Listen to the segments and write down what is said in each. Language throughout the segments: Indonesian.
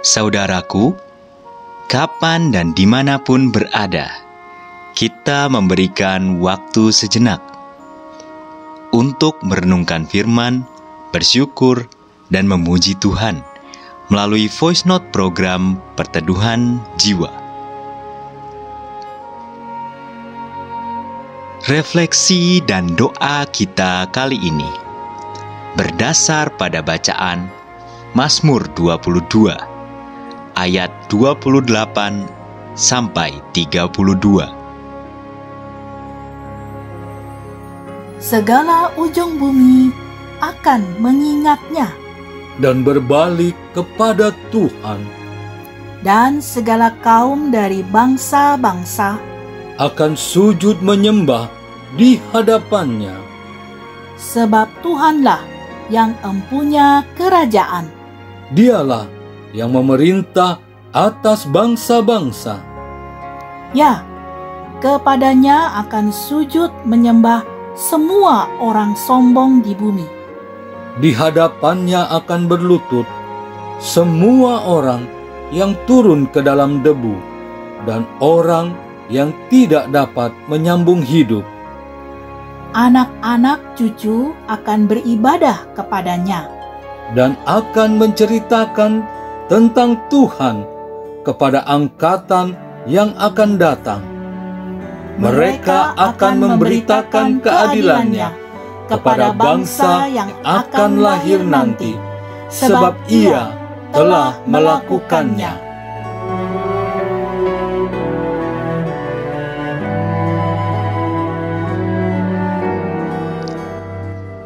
Saudaraku, kapan dan dimanapun berada, kita memberikan waktu sejenak untuk merenungkan firman, bersyukur, dan memuji Tuhan melalui voice note program Perteduhan Jiwa. Refleksi dan doa kita kali ini berdasar pada bacaan Mazmur 22 ayat 28 sampai 32. Segala ujung bumi akan mengingatnya, dan berbalik kepada Tuhan, dan segala kaum dari bangsa-bangsa akan sujud menyembah di hadapannya. sebab Tuhanlah yang empunya kerajaan. Dialah yang memerintah atas bangsa-bangsa. Ya, kepadanya akan sujud menyembah semua orang sombong di bumi. Di hadapannya akan berlutut semua orang yang turun ke dalam debu dan orang yang tidak dapat menyambung hidup. Anak-anak cucu akan beribadah kepadanya, Dan akan menceritakan tentang Tuhan kepada angkatan yang akan datang. Mereka akan memberitakan keadilannya kepada bangsa yang akan lahir nanti, sebab Ia telah melakukannya.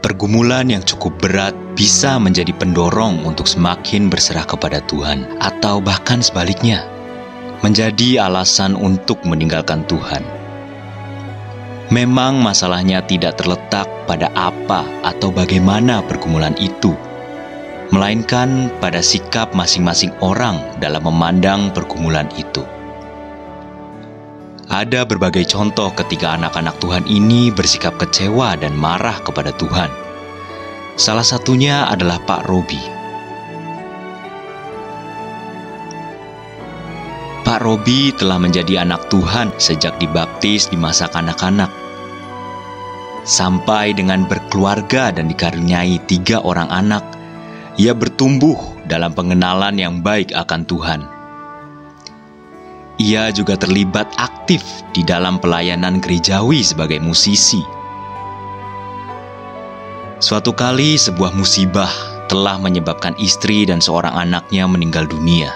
Pergumulan yang cukup berat bisa menjadi pendorong untuk semakin berserah kepada Tuhan, atau bahkan sebaliknya, menjadi alasan untuk meninggalkan Tuhan. Memang masalahnya tidak terletak pada apa atau bagaimana pergumulan itu, melainkan pada sikap masing-masing orang dalam memandang pergumulan itu. Ada berbagai contoh ketika anak-anak Tuhan ini bersikap kecewa dan marah kepada Tuhan. Salah satunya adalah Pak Robi. Pak Robi telah menjadi anak Tuhan sejak dibaptis di masa kanak-kanak. Sampai dengan berkeluarga dan dikaruniai 3 orang anak, ia bertumbuh dalam pengenalan yang baik akan Tuhan. Ia juga terlibat aktif di dalam pelayanan gerejawi sebagai musisi. Suatu kali sebuah musibah telah menyebabkan istri dan seorang anaknya meninggal dunia.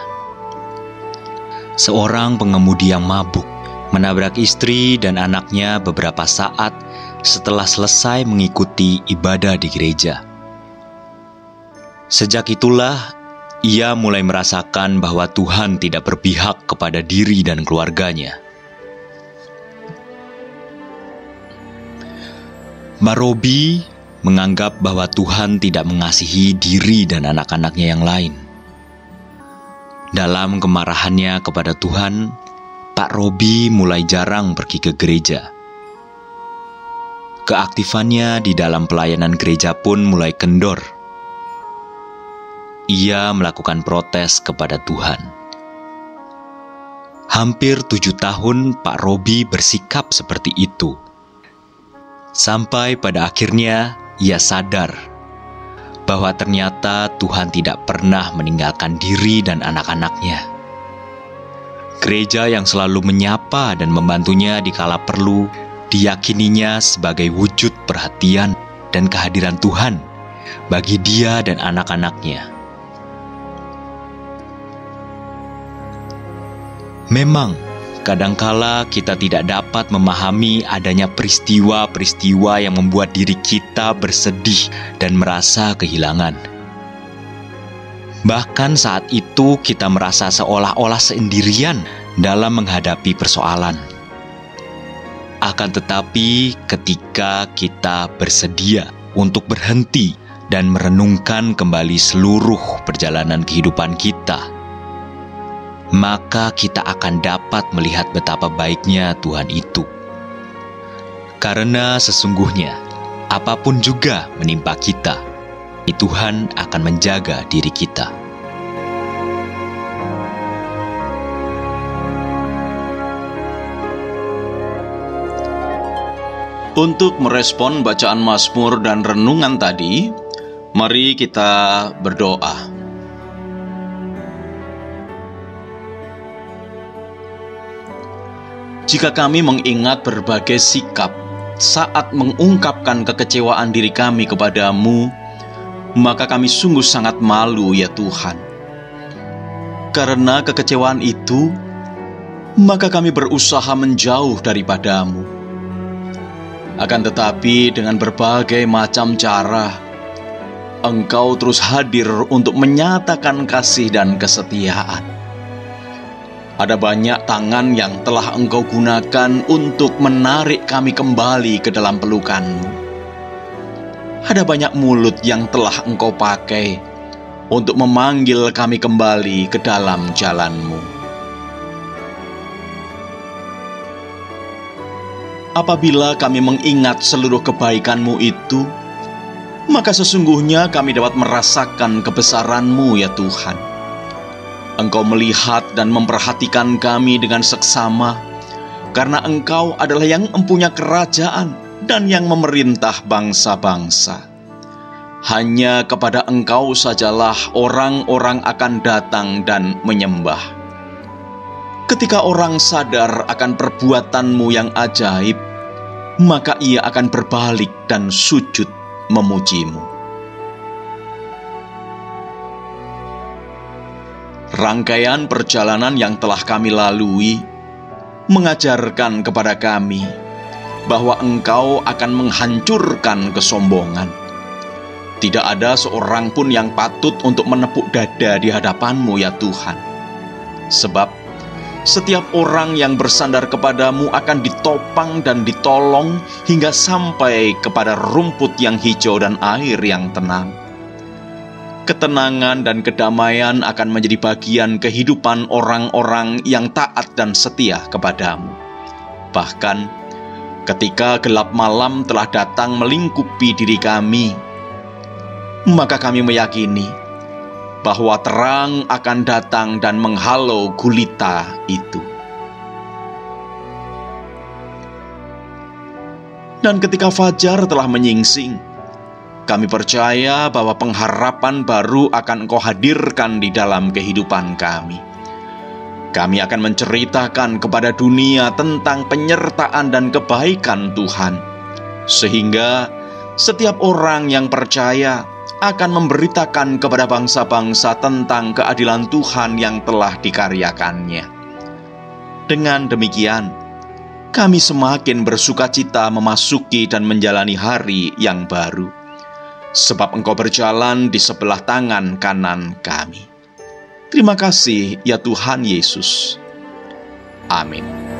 Seorang pengemudi yang mabuk menabrak istri dan anaknya beberapa saat setelah selesai mengikuti ibadah di gereja. Sejak itulah ia mulai merasakan bahwa Tuhan tidak berpihak kepada diri dan keluarganya. Mbak Robi menganggap bahwa Tuhan tidak mengasihi diri dan anak-anaknya yang lain. Dalam kemarahannya kepada Tuhan, Pak Robi mulai jarang pergi ke gereja. Keaktifannya di dalam pelayanan gereja pun mulai kendor. Ia melakukan protes kepada Tuhan. Hampir 7 tahun Pak Robi bersikap seperti itu. Sampai pada akhirnya ia sadar bahwa ternyata Tuhan tidak pernah meninggalkan diri dan anak-anaknya. Gereja yang selalu menyapa dan membantunya dikala perlu, diyakininya sebagai wujud perhatian dan kehadiran Tuhan bagi dia dan anak-anaknya. Memang, kadangkala kita tidak dapat memahami adanya peristiwa-peristiwa yang membuat diri kita bersedih dan merasa kehilangan. Bahkan saat itu kita merasa seolah-olah sendirian dalam menghadapi persoalan. Akan tetapi, ketika kita bersedia untuk berhenti dan merenungkan kembali seluruh perjalanan kehidupan kita, maka kita akan dapat melihat betapa baiknya Tuhan itu. Karena sesungguhnya, apapun juga menimpa kita, Tuhan akan menjaga diri kita. Untuk merespon bacaan Mazmur dan renungan tadi, mari kita berdoa. Jika kami mengingat berbagai sikap saat mengungkapkan kekecewaan diri kami kepadamu, maka kami sungguh sangat malu ya Tuhan. Karena kekecewaan itu, maka kami berusaha menjauh daripadamu. Akan tetapi dengan berbagai macam cara, Engkau terus hadir untuk menyatakan kasih dan kesetiaan. Ada banyak tangan yang telah Engkau gunakan untuk menarik kami kembali ke dalam pelukan-Mu. Ada banyak mulut yang telah Engkau pakai untuk memanggil kami kembali ke dalam jalan-Mu. Apabila kami mengingat seluruh kebaikan-Mu itu, maka sesungguhnya kami dapat merasakan kebesaran-Mu ya Tuhan. Engkau melihat dan memperhatikan kami dengan seksama, karena Engkau adalah yang mempunyai kerajaan dan yang memerintah bangsa-bangsa. Hanya kepada Engkau sajalah orang-orang akan datang dan menyembah. Ketika orang sadar akan perbuatan-Mu yang ajaib, maka ia akan berbalik dan sujud memuji-Mu. Rangkaian perjalanan yang telah kami lalui mengajarkan kepada kami bahwa Engkau akan menghancurkan kesombongan. Tidak ada seorang pun yang patut untuk menepuk dada di hadapan-Mu ya Tuhan. Sebab setiap orang yang bersandar kepadamu akan ditopang dan ditolong hingga sampai kepada rumput yang hijau dan air yang tenang. Ketenangan dan kedamaian akan menjadi bagian kehidupan orang-orang yang taat dan setia kepadamu. Bahkan ketika gelap malam telah datang melingkupi diri kami, maka kami meyakini bahwa terang akan datang dan menghalau gulita itu. Dan ketika fajar telah menyingsing, kami percaya bahwa pengharapan baru akan Engkau hadirkan di dalam kehidupan kami. Kami akan menceritakan kepada dunia tentang penyertaan dan kebaikan Tuhan, sehingga setiap orang yang percaya akan memberitakan kepada bangsa-bangsa tentang keadilan Tuhan yang telah dikaryakannya. Dengan demikian, kami semakin bersukacita memasuki dan menjalani hari yang baru, sebab Engkau berjalan di sebelah tangan kanan kami. Terima kasih ya Tuhan Yesus. Amin.